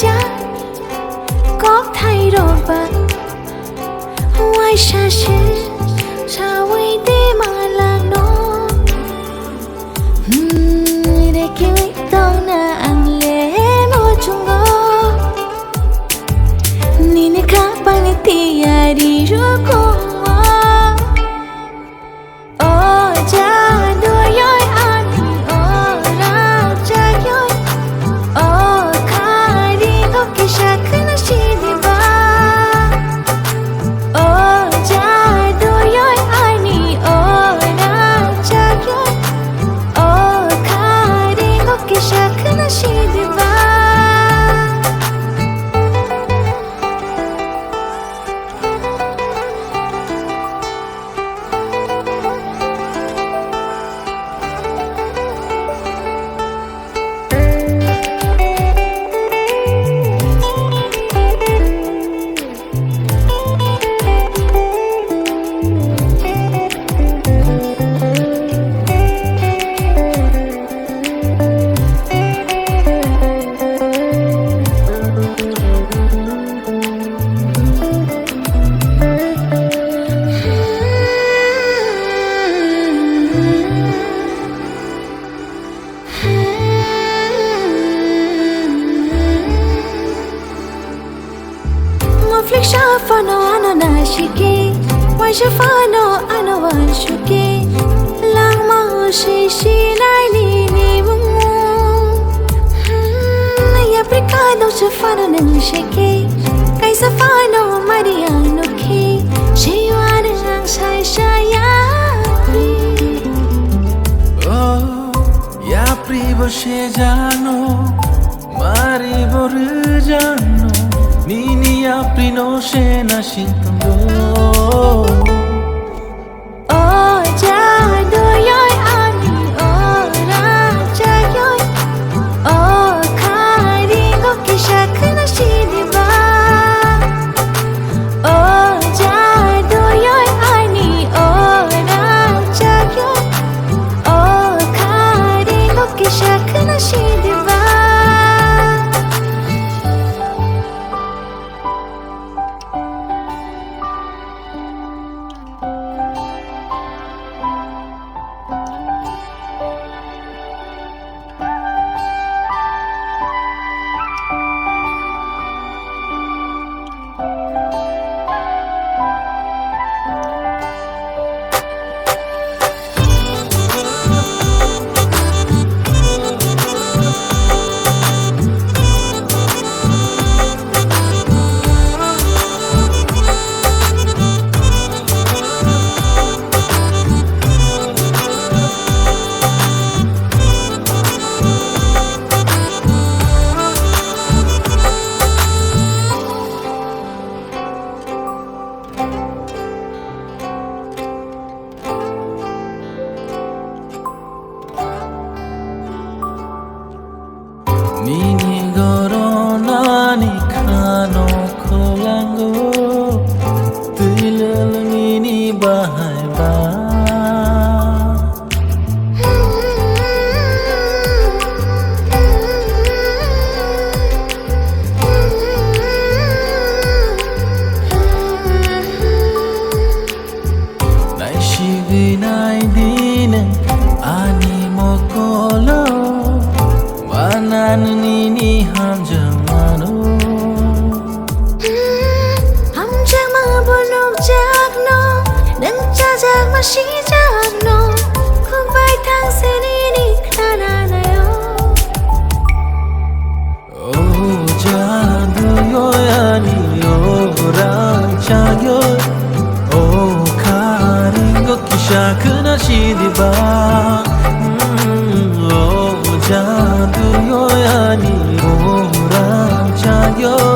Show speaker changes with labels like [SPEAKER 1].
[SPEAKER 1] जा কথাই রবা ওয়াইশাশে শাওইতে মালানো রেখে তওনা আংলে মোচুঙ্গো নিনে কাপানে তিয়ারি রুকো Fano ano nashike, wajafano ano washuke, lang maushishi nai ni bumu. Ya prikado sa fano nang shike, kay sa fano mariano ke, shiwan ang say shayari.
[SPEAKER 2] Oh, ya pribo she jano, mari boru jano. Nini aprino she na shintundo
[SPEAKER 1] Oh jado yoy ani oh raja yoy Oh kari go kishak na shidiba Oh jado yoy ani oh raja yoy Oh kari go kishak na shidiba
[SPEAKER 2] Nini gorona ni khano kholango Tilal nini bahai ba Nai shigi nai dine ani mokolo Manan nini hamjamano
[SPEAKER 1] Hamjama bulog jagno Nang jajag masijagno Kung baitang sinini klana na yo
[SPEAKER 2] Oh jadu yoyani raja yoy Oh karingo kishak na shidiba Oh jadu yoyani raja yoy